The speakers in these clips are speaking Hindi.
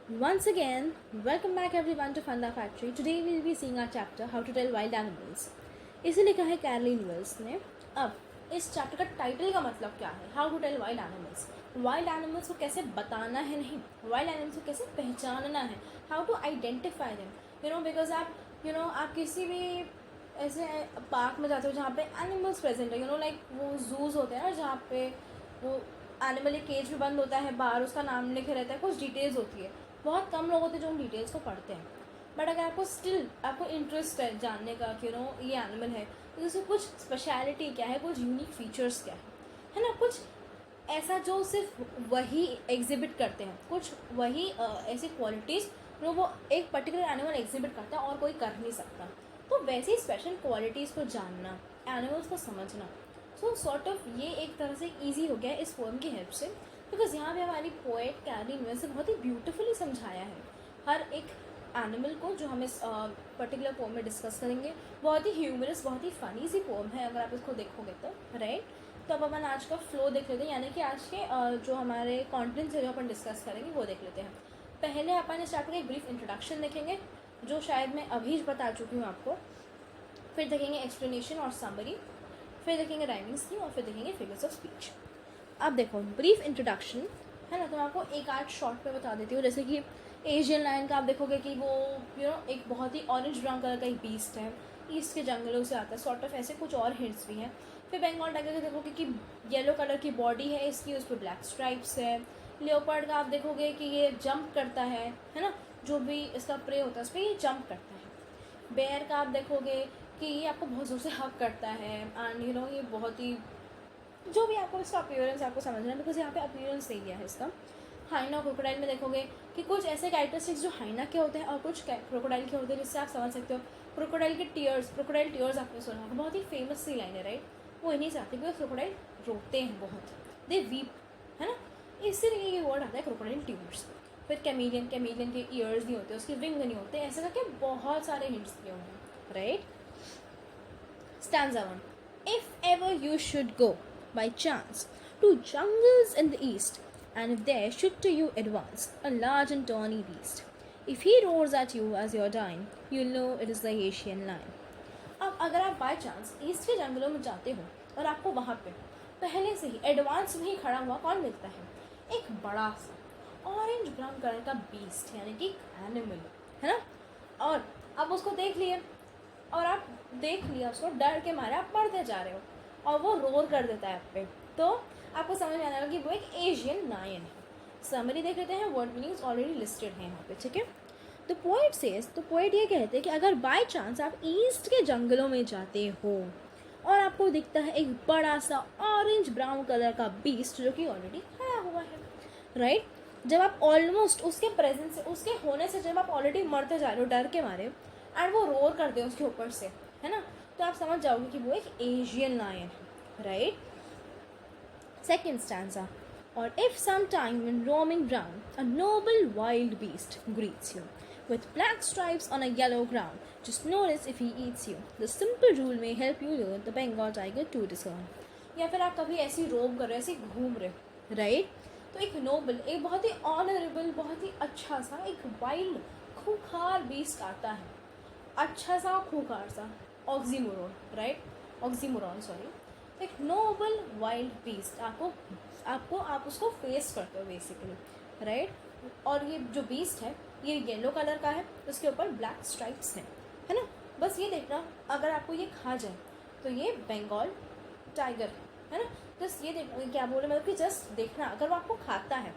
Once again, welcome back everyone to Funda Factory. Today we will be seeing our chapter How to Tell Wild Animals. इसे लिखा है कैरलिन वेल्स ने. अब इस चैप्टर का टाइटल का मतलब क्या है? How to tell wild animals. Wild animals को कैसे बताना है, नहीं वाइल्ड एनिमल्स को कैसे पहचानना है. How to identify them. Because आप किसी भी ऐसे पार्क में जाते हो जहाँ पे एनिमल्स प्रेजेंट है, लाइक वो जूज होते हैं ना, जहाँ पे वो एनिमल एक केज में बंद होता है, बाहर उसका नाम लिखे रहता है, कुछ डिटेल्स होती है. बहुत कम लोग होते हैं जो उन डिटेल्स को पढ़ते हैं. बट अगर आपको इंटरेस्ट है जानने का कि ये एनिमल है, तो उसकी कुछ स्पेशलिटी क्या है, कुछ यूनिक फीचर्स क्या है ना, कुछ ऐसा जो सिर्फ वही एग्जिबिट करते हैं, कुछ वही ऐसी क्वालिटीज़ जो वो एक पर्टिकुलर एनिमल एग्जिबिट करता है और कोई कर नहीं सकता. तो वैसी स्पेशल क्वालिटीज़ को जानना, एनिमल्स को समझना, सो सॉर्ट ऑफ ये एक तरह से ईजी हो गया है इस पोएम की हेल्प से. बिकॉज यहाँ पे हमारी पोएट कैरलिन वेल्स ने बहुत ही ब्यूटीफुली समझाया है हर एक एनिमल को जो हम इस पर्टिकुलर पोम में डिस्कस करेंगे. बहुत ही ह्यूमरस, बहुत ही फ़नी सी पोम है अगर आप इसको देखोगे तो, राइट. तो अब अपन आज का फ्लो देख लेते हैं, यानी कि आज के जो हमारे कॉन्टेंट्स है जो अपन डिस्कस करेंगे वो देख लेते हैं. पहले अपन इस चैप्टर का एक ब्रीफ इंट्रोडक्शन देखेंगे जो शायद मैं अभी बता चुकी हूँ आपको. फिर देखेंगे एक्सप्लेनेशन और समरी, फिर देखेंगे राइमिंग स्कीम और फिर देखेंगे फिगर्स ऑफ स्पीच. अब देखो ब्रीफ इंट्रोडक्शन है ना, तो मैं आपको एक आध शॉर्ट पे बता देती हूँ. जैसे कि एशियन लायन का आप देखोगे कि वो एक बहुत ही ऑरेंज ब्राउन कलर का एक बीस्ट है, ईस्ट के जंगलों से आता है, सॉर्ट ऑफ ऐसे कुछ और हिंट्स भी हैं. फिर बंगाल टाइगर का देखोगे कि येलो कलर की बॉडी है इसकी, उस पर ब्लैक स्ट्राइप्स है. लियोपर्ड का आप देखोगे कि ये जंप करता है ना, जो भी इसका प्रे होता है उस पर ये जंप करता है. बेयर का आप देखोगे कि ये आपको बहुत ज़ोर से हक करता है, एंड ये बहुत ही जो भी आपको इसका अपीयरेंस आपको समझना है, बिकॉज यहाँ पे अपीयरेंस दे दिया है इसका. हाइना क्रोकोडाइल में देखोगे कि कुछ ऐसे कैरेक्टरिस्टिक्स जो हाइना के होते हैं और कुछ क्रोकोडाइल के होते हैं, जिससे आप समझ सकते हो. क्रोकोडाइल टीयर्स आपने सुना होगा, बहुत ही फेमस सी लाइन है, राइट. वो इन्हीं से आती है बिकॉज क्रोकोडाइल रोते हैं बहुत, दे वीप, है ना, इसीलिए ये वर्ड आता है क्रोकोडाइल टीयर्स. फिर कैमेलियन के ईयर्स नहीं होते, उसके विंग नहीं होते, ऐसे करके बहुत सारे हिंट्स दिए हुए हैं, right. Stanza 1. If ever you should go, by chance, to jungles in the east, and if there should to you advance a large and tawny beast, if he roars at you as you're dying, you'll know it is the Asian lion. अब अगर आप बाय चांस ईस्ट के जंगलों में जाते हो और आपको वहाँ पे पहले से ही एडवांस में ही खड़ा हुआ कौन मिलता है, एक बड़ा सा ऑरेंज ब्राउन कलर का बीस्ट, यानी कि एनिमल, है ना. और आप उसको देख लिए और आप देख लिया उसको, डर के मारे आप बढ़ते जा रहे हो और वो रोर कर देता है आप पे, तो आपको समझ में आने लगा कि वो एक एशियन लायन है. समरी देख लेते हैं, वर्ड मीनिंग्स ऑलरेडी लिस्टेड हैं यहाँ पे, ठीक है. तो पोएट सेज, तो पोएट ये कहते हैं कि अगर बाय चांस आप ईस्ट के जंगलों में जाते हो और आपको दिखता है एक बड़ा सा ऑरेंज ब्राउन कलर का बीस्ट जो कि ऑलरेडी खड़ा हुआ है, राइट. जब आप ऑलमोस्ट उसके प्रेजेंस से, उसके होने से जब आप ऑलरेडी मरते जा रहे हो डर के मारे, एंड वो रोर करते हैं उसके ऊपर से, है ना, तो आप समझ जाओगे कि वो एक एशियन लायन है, राइट. Second stanza. और if some time in roaming brown a noble wild beast greets you with black stripes on a yellow ground, just notice if he eats you. The simple rule may help you learn the Bengal tiger to discern. या फिर आप कभी ऐसी रोम कर रहे हो, ऐसे घूम रहे हो, राइट. तो एक नोबल, एक बहुत ही ऑनरेबल, बहुत ही अच्छा सा एक वाइल्ड खूंखार बीस्ट आता है, अच्छा सा खूंखार सा, ऑक्सीमोरॉन, राइट, ऑक्सीमोरॉन सॉरी. एक नोबल वाइल्ड बीस्ट आप उसको फेस करते हो बेसिकली, राइट. और ये जो बीस्ट है ये येलो कलर का है, उसके ऊपर ब्लैक स्ट्राइप्स हैं, है ना. बस ये देखना, अगर आपको ये खा जाए तो ये बंगाल टाइगर है ना. जस्ट ये देखना, क्या बोल रहे मतलब कि जस्ट देखना, अगर वो आपको खाता है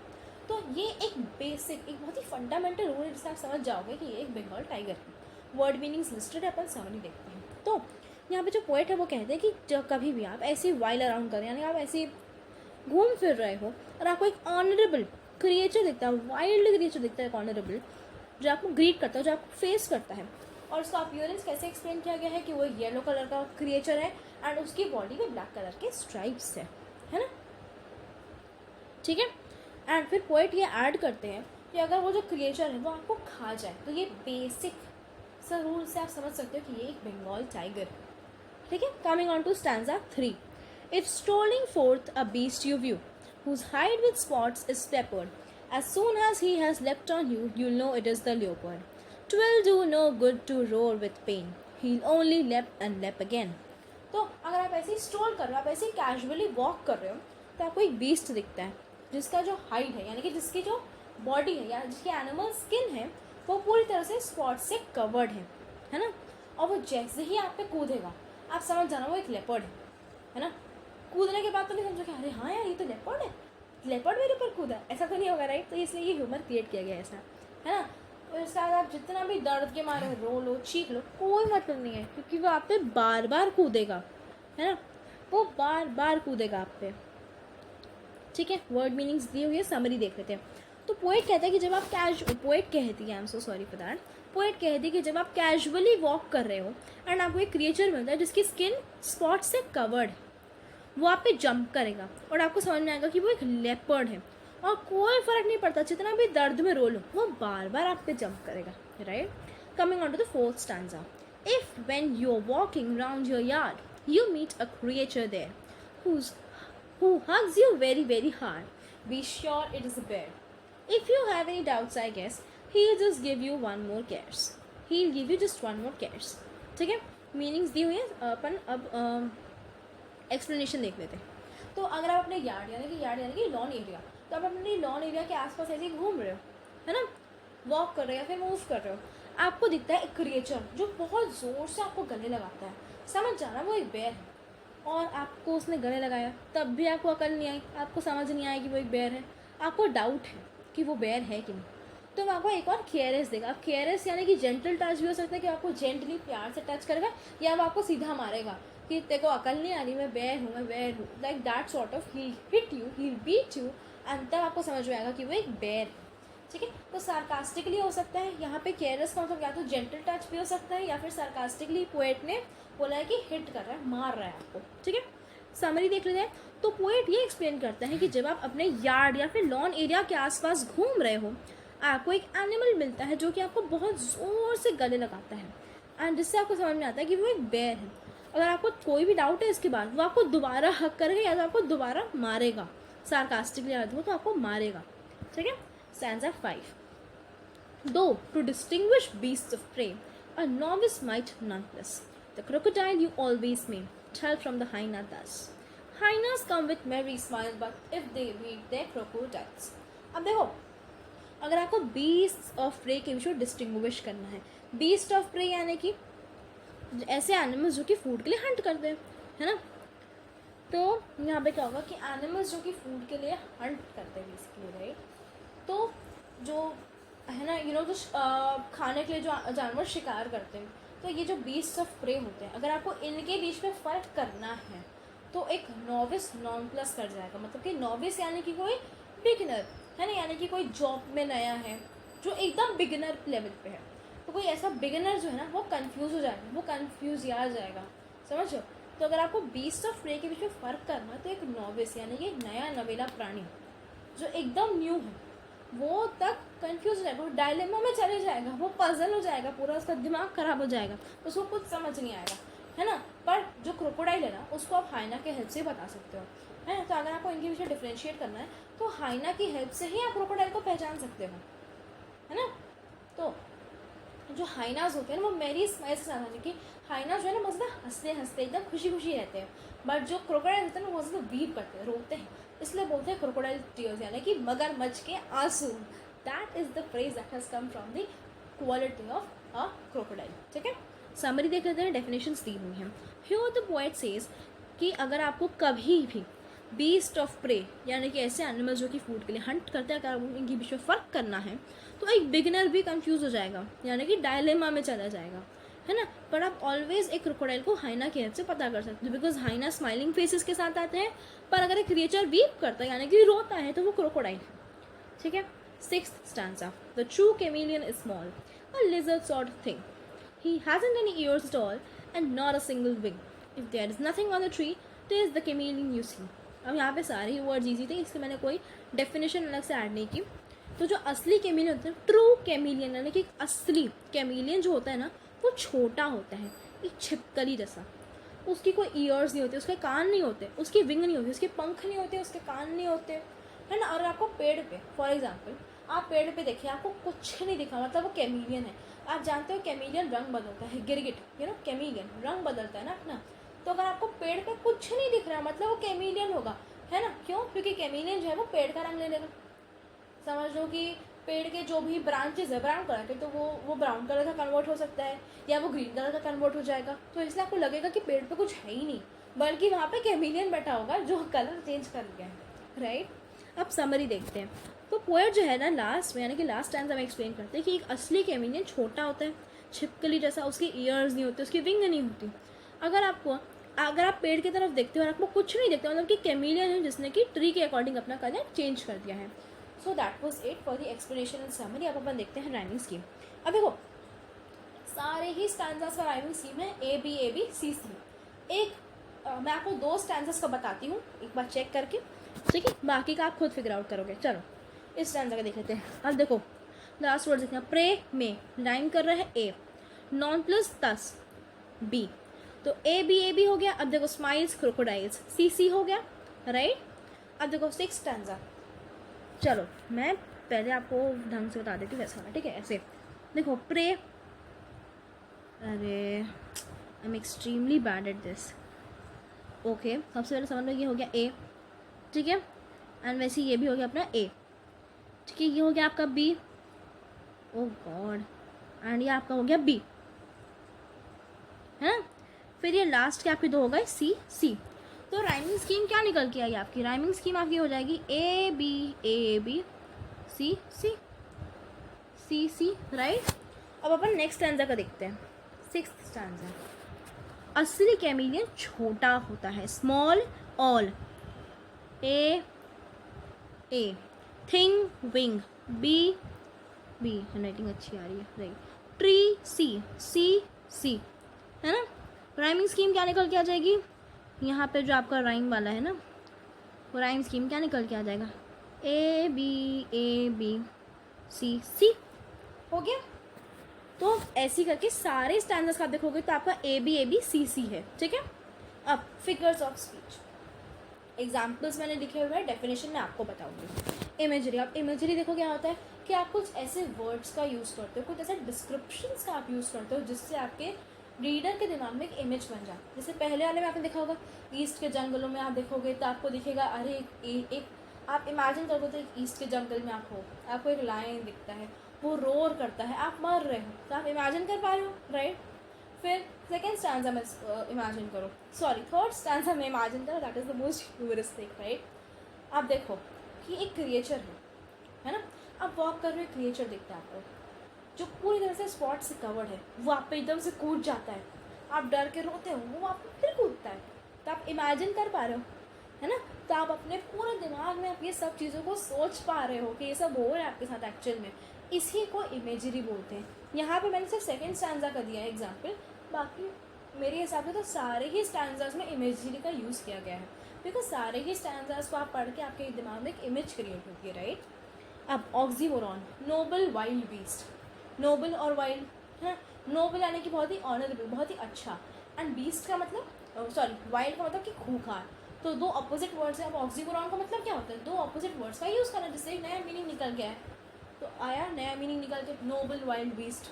तो ये एक बेसिक, एक बहुत ही फंडामेंटल रूल है जिससे आप समझ जाओगे कि ये एक बंगाल टाइगर है. वर्ड मीनिंग्स लिस्टेड है, अपन समरी देखते हैं. तो यहाँ पे जो पोएट है वो कहते हैं कि जब कभी भी आप ऐसे वाइल्ड अराउंड करें, यानी आप ऐसे घूम फिर रहे हो और आपको एक ऑनरेबल क्रिएचर दिखता है, वाइल्ड क्रिएचर दिखता है, ऑनरेबल, जो आपको ग्रीट करता है, जो आपको फेस करता है, और उसका अपीयरेंस कैसे एक्सप्लेन किया गया है कि वो येलो कलर का क्रिएचर है एंड उसकी बॉडी में ब्लैक कलर के स्ट्राइप्स है ना, ठीक है. एंड फिर पोएट ये ऐड करते हैं कि अगर वो जो क्रिएचर है वो आपको खा जाए तो ये बेसिक सा रूल से आप समझ सकते हो कि ये एक बंगाल टाइगर है, ठीक है. Coming on to stanza 3. If strolling forth a beast you view whose hide with spots is peppered, As soon as he has leapt on you, you'll know it is the leopard. 'Twill do no good to roar with pain. He'll only leap and leap again. तो अगर आप ऐसे ही स्ट्रोल कर रहे हो, आप ऐसे ही कैजुअली वॉक कर रहे हो, तो आपको एक बीस्ट दिखता है जिसका जो हाइट है, यानी कि जिसकी जो बॉडी है या जिसकी एनिमल स्किन है वो पूरी तरह से स्पॉट से कवर्ड है ना। और वो जैसे ही आप पे कूदेगा आप समझ जाना वो एक लेपर्ड है ना। कूदने के बाद तो नहीं समझो अरे हाँ यार ये तो लेपर्ड है, लेपर्ड मेरे ऊपर कूदा, ऐसा तो नहीं होगा राइट। तो इसलिए ये ह्यूमर क्रिएट किया गया ऐसा, है ना। और इसके बाद आप जितना भी दर्द के मारे रो लो चीख लो कोई मतलब नहीं है, क्योंकि वो आप पे बार बार कूदेगा, है ना। वो बार बार कूदेगा आप पे। ठीक है, वर्ड मीनिंग्स दिए हुए, समरी देख लेते हैं। तो पोएट कहता है कि जब आप पोएट कहती है, I am so sorry for that, poet कहती है कि जब आप कैजुअली वॉक कर रहे हो एंड आपको एक क्रिएचर मिलता है जिसकी स्किन स्पॉट से कवर्ड है, वो आप पे जंप करेगा और आपको समझ में आएगा कि वो एक लेपर्ड है, और कोई फर्क नहीं पड़ता जितना भी दर्द में रो लो वो बार बार आप पे जंप करेगा, right. Coming on to the fourth stanza, if when you are walking round your yard you meet a creature there who hugs you very very hard, be sure it is a bear. If you have any doubts, I guess he'll just give you one more cares. He'll give you just one more cares. ठीक है, मीनिंग्स दी हुई है, अपन अब एक्सप्लेनेशन देख लेते हैं। तो अगर आप अपने यार्ड यानी कि लॉन एरिया, तो आप अपने लॉन एरिया के आसपास ऐसे ही घूम रहे हो, है ना, वॉक कर रहे हो या फिर मूव कर रहे हो, आपको दिखता है एक क्रिएचर जो बहुत ज़ोर से आपको गले लगाता है, समझ जाना वो एक बेर है। और आपको उसने गले लगाया तब भी आपको अकल नहीं आई, आपको समझ नहीं आया कि वो एक बेर है, आपको डाउट है कि वो बेर है कि नहीं, तो मैं आपको एक और केयरलेस देगा। केयरलेस यानी कि जेंटल टच भी हो सकता है कि आपको जेंटली प्यार से टच करेगा, या वो आपको सीधा मारेगा कि तेरे को अकल नहीं आ रही, मैं बेर हूँ, like that sort of, he hit you, he beat you, and तब आपको समझ में आएगा कि वो एक बेर है। ठीक है, तो सार्कास्टिकली हो सकता है, यहाँ पे केयरलेस का मतलब या तो जेंटल टच भी हो सकता है, या फिर सार्कास्टिकली पोएट ने बोला है कि हिट कर रहा है, मार रहा है आपको। ठीक है, समरी देख लेते हैं। तो पोएट ये एक्सप्लेन करता है कि जब आप अपने यार्ड या फिर लॉन एरिया के आसपास घूम रहे हो, आपको एक एनिमल मिलता है जो कि आपको बहुत ज़ोर से गले लगाता है, एंड जिससे आपको समझ में आता है कि वो एक बेर है। अगर आपको कोई भी डाउट है इसके बाद, वो आपको दोबारा हक करेगा या तो आपको दोबारा मारेगा, सार्कास्टिकली याद हो तो आपको मारेगा। ठीक है, Stanza 5. Though to distinguish beasts of prey, a novice might none plus. The crocodile you always may tell from the hyena thus. Hyenas come with merry smile, but if they meet their crocodiles. अब देखो, अगर आपको beasts of prey के बीच में डिस्टिंग्विश करना है, beast of prey यानी कि ऐसे एनिमल्स जो कि फूड के लिए हंट करते हैं, है ना। तो यहाँ पे क्या होगा कि एनिमल्स जो कि फूड के लिए हंट करते हैं बेसिकली, राइट। तो जो है ना, जो खाने के लिए जो जानवर शिकार करते हैं, तो ये जो बीस्ट ऑफ प्रे होते हैं, अगर आपको इनके बीच में फ़र्क करना है तो एक नॉविस नॉन प्लस कर जाएगा। मतलब कि नॉविस यानी कि कोई बिगिनर है ना, यानी कि कोई जॉब में नया है जो एकदम बिगिनर लेवल पे है, तो कोई ऐसा बिगिनर जो है ना वो कंफ्यूज हो जाएगा, वो कंफ्यूज यार जाएगा, समझो। तो अगर आपको बीस्ट ऑफ प्रे के बीच में फ़र्क करना है तो एक नॉविस यानी कि नया नवेला प्राणी जो एकदम न्यू है वो तक कंफ्यूज हो जाएगा, वो डायलेमा में चले जाएगा, वो पजल हो जाएगा, पूरा उसका दिमाग खराब हो जाएगा, उसको कुछ समझ नहीं आएगा, है ना। पर जो क्रोकोडाइल है ना उसको आप हाइना के हेल्प से बता सकते हो, है ना। तो अगर आपको इनके बीच में डिफ्रेंशिएट करना है तो हाइना की हेल्प से ही आप क्रोकोडाइल को पहचान सकते हो, है ना। तो जो हाइनाज होते हैं ना वो मेरी स्माइल से ज़्यादा, कि हाइनाज जो है ना बहुत ज़्यादा हंसते हंसते एकदम खुशी खुशी रहते हैं, बट जो क्रोकोडाइल होते हैं ना बहुत ज़्यादा वीप करते हैं, रोते हैं, इसलिए बोलते हैं क्रोकोडाइल टीयर्स यानी कि मगरमच्छ के आंसू। That is the phrase that has come from the quality of a crocodile. ठीक है, समरी देख लेते हैं, डेफिनेशंस दी हुई हैं। हियर द पोएट सेज कि अगर आपको कभी भी बीस्ट ऑफ प्रे यानी कि ऐसे एनिमल्स जो कि फूड के लिए हंट करते हैं, अगर इनके बीच में फ़र्क करना है तो एक बिगिनर भी कंफ्यूज हो जाएगा, यानी कि डायलेमा में चला जाएगा, है ना। पर आप ऑलवेज एक क्रोकोडाइल को हाइना की हेल्प से पता कर सकते हो, बिकॉज हाइना स्माइलिंग फेसेस के साथ आते हैं, पर अगर एक क्रिएचर वीप करता है यानी कि रोता है तो वो क्रोकोडाइल है। ठीक है, 6th stanza. The true chameleon is small, a lizard sort of thing. He hasn't any ears at all and not a single wing. If there is nothing on the tree, there is the chameleon you see. अब यहाँ पे सारे वर्ड्स ईजी थे इसलिए मैंने कोई डेफिनेशन अलग से ऐड नहीं की। तो जो असली कैमिलियन होता है, ट्रू कैमिलियन यानी कि असली कैमिलियन जो होता है ना वो छोटा होता है, एक छिपकली जैसा। उसकी कोई ईयर्स नहीं होते, उसके कान नहीं होते, उसकी विंग नहीं होती, उसके पंख नहीं होते, उसके कान नहीं होते, है ना। और आपको पेड़ पे, फॉर एग्जाम्पल आप पेड़ पे देखिए, आपको कुछ नहीं दिखा, मतलब वो कैमिलियन है। आप जानते हो कैमिलियन रंग बदलता है, गिरगिट, कैमिलियन रंग बदलता है ना अपना। तो अगर आपको पेड़ पे कुछ नहीं दिख रहा मतलब वो कैमिलियन होगा, है ना। क्यों? क्योंकि कैमिलियन जो है वो पेड़ का रंग ले लेगा। समझ लो कि पेड़ के जो भी ब्रांचेस है ब्राउन कलर के, तो वो ब्राउन कलर का कन्वर्ट हो सकता है, या वो ग्रीन कलर का कन्वर्ट हो जाएगा। तो इसलिए आपको लगेगा कि पेड़ पे कुछ है ही नहीं, बल्कि वहाँ पे कैमिलियन बैठा होगा जो कलर चेंज कर गया है, राइट। अब समरी देखते हैं। तो पोएट जो है ना लास्ट में, यानी कि लास्ट टाइम हमें एक्सप्लेन करते हैं कि एक असली कैमिलियन छोटा होता है, छिपकली जैसा, उसकी ईयर्स नहीं होती, उसकी विंग नहीं होती। अगर आप पेड़ की तरफ देखते हो और आपको कुछ नहीं देखते, मतलब कि कैमिलियन है जिसने कि ट्री के अकॉर्डिंग अपना कलर चेंज कर दिया है। So that was it for the explanation and summary. अब अपन देखते हैं राइमिंग स्कीम। अब देखो सारे ही स्टैंजास का राइमिंग स्कीम है ए बी सी सी। मैं आपको 2 स्टैंजास का बताती हूँ एक बार चेक करके, ठीक है। बाकी का आप खुद फिगर आउट करोगे। चलो इस स्टैंजा का देख लेते हैं। अब देखो लास्ट वर्ड देखना, प्रे में राइम कर रहा है ए, नॉन प्लस तस बी, तो ए बी हो गया। अब देखो स्माइल्स क्रोकोडाइल्स सी हो गया, राइट। अब देखो 6 स्टैंजा। चलो मैं पहले आपको ढंग से बता देती हूँ वैसा, ठीक है। ऐसे देखो प्रे, अरे I am extremely bad at this. Okay सबसे पहले समझ लो ये हो गया ए, ठीक है। एंड वैसे ये भी हो गया अपना ए, ठीक है। ये हो गया आपका बी, ओ गॉड, एंड ये आपका हो गया बी, है ना। फिर ये लास्ट के आपके 2 हो गए सी। तो राइमिंग स्कीम क्या निकल के आई आपकी? राइमिंग स्कीम आपकी हो जाएगी A B C C, right. अब अपन नेक्स्ट स्टैंजा का देखते हैं, 6th स्टैंजा। असली कैमिलियन छोटा होता है, small all, A thing wing, B handwriting अच्छी आ रही है, राइट। ट्री सी, है ना। राइमिंग स्कीम क्या निकल के आ जाएगी? यहाँ पे जो आपका राइम वाला है ना, वो राइम स्कीम क्या निकल के आ जाएगा? ए बी सी हो गया। तो ऐसी करके सारे स्टैंडर्ड्स का आप देखोगे तो आपका ए बी सी है, ठीक है। अब फिगर्स ऑफ स्पीच, एग्जाम्पल्स मैंने लिखे हुए हैं, डेफिनेशन मैं आपको बताऊंगी। इमेजरी, आप इमेजरी देखो क्या होता है कि आप कुछ ऐसे वर्ड्स का यूज़ करते हो, कुछ ऐसे डिस्क्रिप्शंस का आप यूज़ करते हो जिससे आपके रीडर के दिमाग में एक इमेज बन जाए। जैसे पहले वाले में आपने देखा होगा ईस्ट के जंगलों में आप देखोगे तो आपको दिखेगा, अरे एक आप इमेजिन करोगे तो एक ईस्ट के जंगल में आप हो, आपको एक लायन दिखता है, वो रोर करता है, आप मर रहे हो, तो आप इमेजिन कर पा रहे हो, राइट। फिर सेकेंड स्टैंजा में इमेजिन करो, सॉरी थर्ड स्टैंजा में इमेजिन करो, that is the most humoristic, right. आप देखो कि एक क्रिएचर है ना, आप वॉक कर रहे हो, क्रिएचर दिखता है आपको जो पूरी तरह से स्पॉट से कवर्ड है, वो आप पे एकदम से कूद जाता है, आप डर के रोते हो, वो आप पे फिर कूदता है, तो आप इमेजिन कर पा रहे हो, है ना। तो आप अपने पूरे दिमाग में आप ये सब चीज़ों को सोच पा रहे हो कि ये सब हो रहा है आपके साथ एक्चुअल में, इसी को इमेजरी बोलते हैं। यहाँ पे मैंने सिर्फ सेकेंड स्टैंजा का दिया है एग्जाम्पल, बाकी मेरे हिसाब से तो सारे ही स्टैंजाज में इमेजरी का यूज़ किया गया है, बिकॉज सारे ही स्टैंजाज को आप पढ़ के आपके दिमाग में एक इमेज क्रिएट होती है, राइट। अब oxymoron, noble wild beast, noble और वाइल्ड है, नोबल यानी कि बहुत ही ऑनरेबल, बहुत ही अच्छा, एंड बीस्ट का मतलब सॉरी वाइल्ड का मतलब कि खूंखार, तो 2 अपोजिट वर्ड्स है। अब ऑक्सीमोरॉन का मतलब क्या होता है? 2 अपोजिट वर्ड्स का यूज़ करना, जिससे एक नया मीनिंग निकल गया है, तो आया नया मीनिंग निकल के, नोबल वाइल्ड बीस्ट,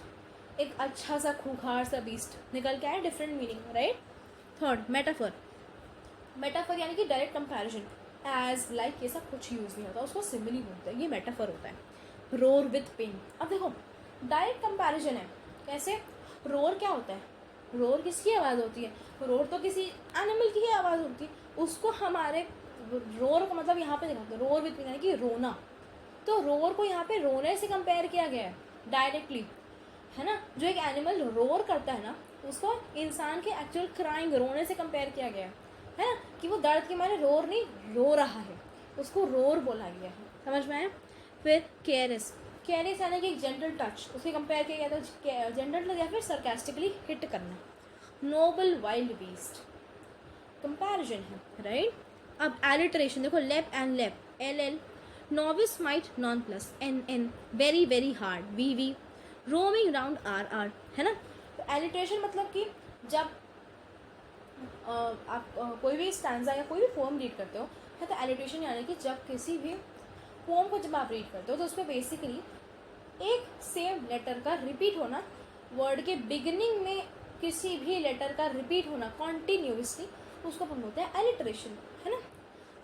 एक अच्छा सा खूंखार सा बीस्ट निकल के आया, different meaning, right. Third metaphor, metaphor यानी कि डायरेक्ट कंपैरिजन, एज लाइक ये सब कुछ यूज़ नहीं होता, उसको सिमिली बोलते हैं, ये मेटाफर होता है। रोर विथ पेन, अब देखो डायरेक्ट कंपैरिजन है, कैसे? रोर क्या होता है? रोर किसकी आवाज़ होती है? रोर तो किसी एनिमल की ही आवाज़ होती है, उसको हमारे रोर का मतलब यहाँ पे दिखाते हैं, रोर विथ यानी कि रोना, तो रोर को यहाँ पे रोने से कंपेयर किया गया है डायरेक्टली, है ना। जो एक एनिमल रोर करता है ना, उसको इंसान के एक्चुअल क्राइंग, रोने से कंपेयर किया गया है ना, कि वो दर्द के मारे रोर नहीं, रो रहा है, उसको रोर बोला गया है, समझ में आया। फिर केयरस, केयरस यानी कि एक जेंटल टच, उसके कंपेयर किया गया था जेंटल टच या फिर सरकास्टिकली हिट करना। नोबल वाइल्ड बीस्ट कंपैरिजन है, राइट। अब एलिटरेशन देखो, leap and leap, L L, novice might non plus, N N, very very hard, V V, roaming round R R, है ना। तो एलिटरेशन मतलब कि जब आप कोई भी स्टैंजा या कोई भी पोएम रीड करते हो है, तो एलिटरेशन यानी कि जब किसी भी पोम को जब आप रीड करते हो तो उसमें बेसिकली एक सेम लेटर का रिपीट होना, वर्ड के बिगिनिंग में किसी भी लेटर का रिपीट होना कॉन्टीन्यूसली, उसको हम बोलते हैं एलिट्रेशन, है ना।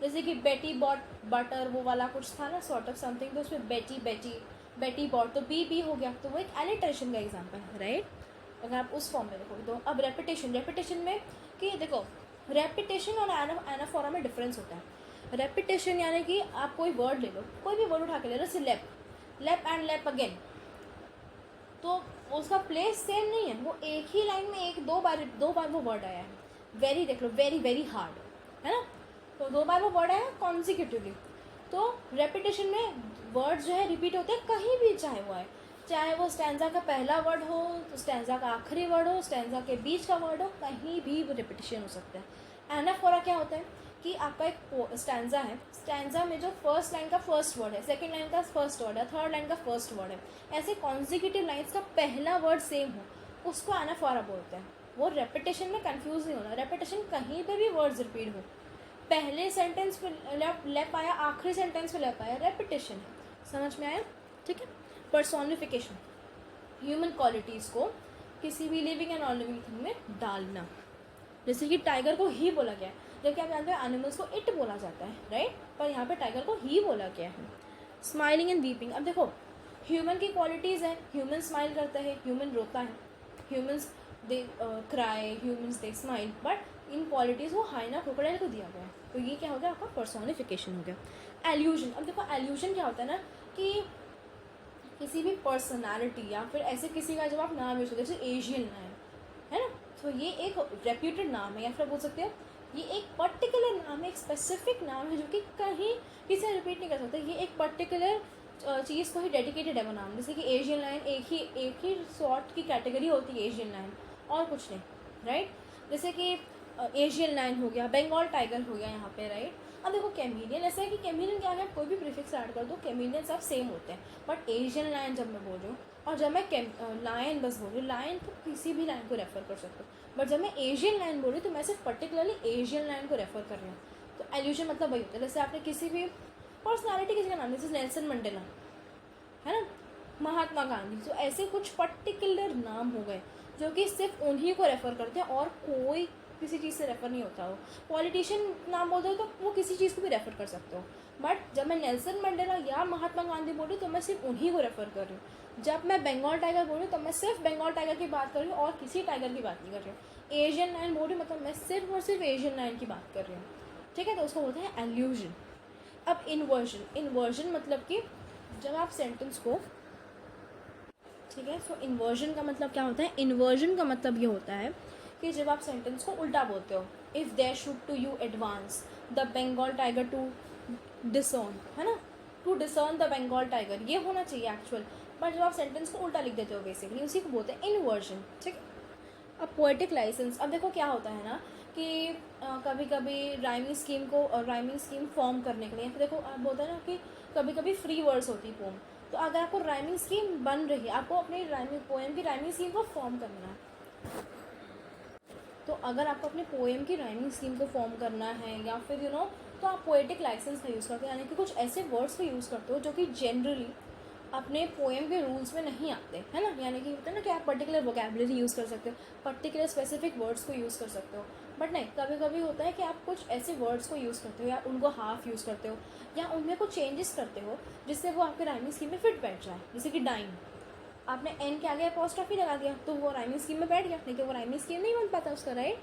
जैसे कि बेटी बॉट बटर, वो वाला कुछ था ना, सॉर्ट ऑफ समथिंग, तो उसमें बेटी बेटी बेटी बॉट, तो बी हो गया, तो वो एक एलिट्रेशन का एग्जाम्पल है, राइट। अगर आप उस फॉर्म में देखोगे तो अब रेपिटेशन में कि देखो रेपिटेशन और एनाफोरा में डिफरेंस होता है। रेपिटेशन यानी कि आप कोई वर्ड ले लो, कोई भी वर्ड उठा के ले लो, जैसे लेप एंड लेप अगेन, तो उसका प्लेस सेम नहीं है, वो एक ही लाइन में दो बार वो वर्ड आया है। वेरी देख लो, वेरी वेरी हार्ड, है ना, तो 2 बार वो वर्ड आया कॉन्जिक्यूटिवली। तो रेपिटेशन में वर्ड जो है रिपीट होते हैं कहीं भी, चाहे वो स्टैंजा का पहला वर्ड हो, तो स्टैंजा का आखिरी वर्ड हो, स्टैंजा के बीच का वर्ड हो, कहीं भी वो रिपीटिशन हो सकता है। एनाफोरा क्या होता है कि आपका एक स्टैंजा है, स्टैंजा में जो फर्स्ट लाइन का फर्स्ट वर्ड है, सेकंड लाइन का फर्स्ट वर्ड है, थर्ड लाइन का फर्स्ट वर्ड है, ऐसे कॉन्जिक्यूटिव लाइन्स का पहला वर्ड सेम हो, उसको एनाफोरा बोलते हैं। वो रेपिटेशन में कंफ्यूज नहीं होना, रेपिटेशन कहीं पे भी वर्ड्स रिपीट हो, पहले सेंटेंस पे लेप आया, आखिरी सेंटेंस पे लेप आया, रेपिटेशन है। समझ में आया, ठीक है। पर्सोनिफिकेशन, ह्यूमन क्वालिटीज़ को किसी भी living and non living thing में डालना, जैसे कि टाइगर को ही बोला गया है, जबकि आप जानते हो एनिमल्स को इट बोला जाता है, राइट, पर यहाँ पे टाइगर को ही बोला गया है। स्माइलिंग एंड वीपिंग, अब देखो ह्यूमन की क्वालिटीज़ है, ह्यूमन स्माइल करता है, ह्यूमन रोता है, humans they cry, humans they smile, but in qualities वो हाइना क्रोकोडाइल को दिया गया है, तो ये क्या हो गया, आपका पर्सोनिफिकेशन हो गया। एल्यूजन, अब देखो एल्यूजन क्या होता है ना कि किसी भी पर्सनालिटी या फिर ऐसे किसी का जब आप नाम यूज करते हो, जैसे एशियन नाम है ना, तो ये एक रेप्यूटेड नाम है, या फिर बोल सकते हो ये एक पर्टिकुलर नाम है, एक स्पेसिफिक नाम है जो कि कहीं किसी से रिपीट नहीं कर सकते, ये एक पर्टिकुलर चीज़ को ही डेडिकेटेड है वो नाम। जैसे कि एशियन लायन एक ही सॉर्ट की कैटेगरी होती है एशियन लायन, और कुछ नहीं, राइट। जैसे कि एशियन लायन हो गया, बंगाल टाइगर हो गया यहाँ पे, राइट। अब देखो कैमिलियन, ऐसा है कि कैमिलियन क्या है, कोई भी प्रीफिक्स ऐड कर दो, कैमिलियन सब सेम होते हैं, बट एशियन लायन जब मैं बोल रही हूँ, और जब मैं लायन बस बोल रही हूँ, लायन तो किसी भी लायन को रेफर कर सकते हो, बट जब मैं एशियन लायन बोल रही हूँ तो मैं सिर्फ पर्टिकुलरली एशियन लायन को रेफर कर रही हूँ। तो एल्यूजन मतलब वही होता है, जैसे आपने किसी भी पर्सनैलिटी किसी का नाम, जैसे नेल्सन मंडेला है ना, महात्मा गांधी, तो ऐसे कुछ पर्टिकुलर नाम हो गए जो कि सिर्फ उन्हीं को रेफ़र करते हैं और कोई किसी चीज़ से रेफ़र नहीं होता हो। पॉलिटिशियन नाम बोल दो तो वो किसी चीज़ को भी रेफ़र कर सकते हो, बट जब मैं नेल्सन मंडेला या महात्मा गांधी बोल रही हूँ तो मैं सिर्फ उन्हीं को रेफ़र कर रही हूँ। जब मैं बंगाल टाइगर बोल रही हूँ तो मैं सिर्फ बंगाल टाइगर की बात कर रही हूँ और किसी टाइगर की बात नहीं कर रही हूँ। एशियन लायन बोल रही हूँ मतलब मैं सिर्फ और सिर्फ एशियन लायन की बात कर रही हूँ, ठीक है, तो उसको बोलते हैं एल्यूजन। अब इन्वर्जन मतलब कि जब आप सेंटेंस को, ठीक है, सो इन्वर्जन का मतलब क्या होता है, इन्वर्जन का मतलब ये होता है कि जब आप सेंटेंस को उल्टा बोलते हो, if there should to you advance the Bengal tiger to discern, है ना, to discern the Bengal tiger, ये होना चाहिए एक्चुअल, बट जब आप सेंटेंस को उल्टा लिख देते हो बेसिकली उसी को बोलते हैं इन्वर्जन, ठीक है। अब पोएटिक लाइसेंस, अब देखो क्या होता है ना कि कभी कभी राइमिंग स्कीम फॉर्म करने के लिए, देखो आप बोलते हैं ना कि कभी कभी फ्री वर्ड्स होती है पोम, तो अगर आपको राइमिंग स्कीम बन रही है, आपको अपनी पोएम की राइमिंग स्कीम को फॉर्म करना है, तो अगर आपको अपने पोएम की राइमिंग स्कीम को फॉर्म करना है या फिर तो आप पोएटिक लाइसेंस का यूज़ करते हो, यानी कि कुछ ऐसे वर्ड्स का यूज़ करते हो जो कि जनरली अपने पोएम के रूल्स में नहीं आते, है ना, यानी कि होता है ना कि आप पर्टिकुलर वोकेबलरी यूज़ कर सकते हो, पर्टिकुलर स्पेसिफिक वर्ड्स को यूज़ कर सकते हो, बट नहीं, कभी कभी होता है कि आप कुछ ऐसे वर्ड्स को यूज़ करते हो या उनको हाफ यूज़ करते हो या उनमें कुछ चेंजेस करते हो जिससे वो आपके राइमिंग स्कीम में फिट बैठ जाए। जैसे कि डाइन, आपने एन के आगे अपॉस्ट्रोफी लगा दिया तो वो राइमिंग स्कीम में बैठ गया, नहीं तो वो राइमिंग स्कीम नहीं बन पाता उसका, राइट।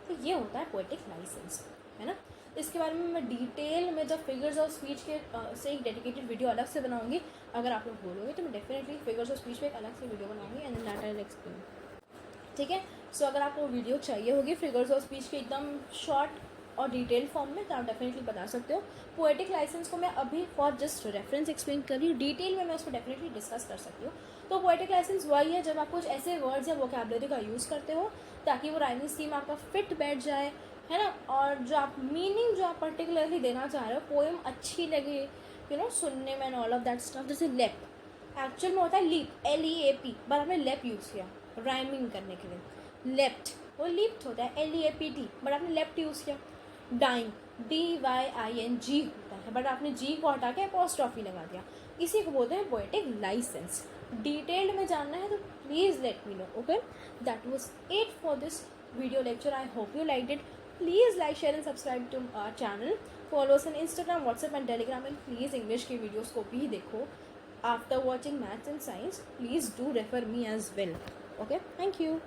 तो ये होता है पोएटिक लाइसेंस, है ना। इसके बारे में मैं डिटेल में जब फिगर्स ऑफ स्पीच के से एक डेडिकेटेड वीडियो अलग से बनाऊंगी, अगर आप लोग बोलोगे तो मैं डेफिनेटली फिगर्स ऑफ स्पीच पे एक अलग से वीडियो बनाऊंगी and that I will explain, ठीक है। सो अगर आपको वीडियो चाहिए होगी फिगर्स ऑफ स्पीच के एकदम शॉर्ट और डिटेल फॉर्म में तो आप डेफिनेटली बता सकते हो। पोएटिक लाइसेंस को मैं अभी फॉर जस्ट रेफरेंस एक्सप्लेन कर रही हूँ, डिटेल में मैं उसको डेफिनेटली डिस्कस कर सकती हूँ। तो पोएटिक लाइसेंस वही है जब आप कुछ ऐसे वर्ड्स या वोकेबलरी का यूज़ करते हो ताकि वो राइमिंग स्कीम आपका फिट बैठ जाए, है ना, और जो आप मीनिंग जो आप पर्टिकुलरली देना चाह रहे हो, पोएम अच्छी लगे सुनने में and all of that stuff. जैसे लेप एक्चुअल में होता है लीप, LEAP, पर आपने लेप यूज़ किया राइमिंग करने के लिए। लेफ्ट वो लिफ्ट होता है LEAPT, बट आपने लेफ्ट यूज़ किया। डाइंग DYING होता है, है, बट आपने जी को हटा के अपॉस्ट्रॉफी लगा दिया, इसी को बोलते हैं पोएटिक लाइसेंस। डिटेल्ड में जानना है तो please let me know, okay. That was it for this video lecture. I hope you like it. Please like, share and subscribe to our channel. Follow us on Instagram, WhatsApp and Telegram, and please English के वीडियोज़ को भी देखो। After watching maths and science, please do refer me as well, okay. Thank you.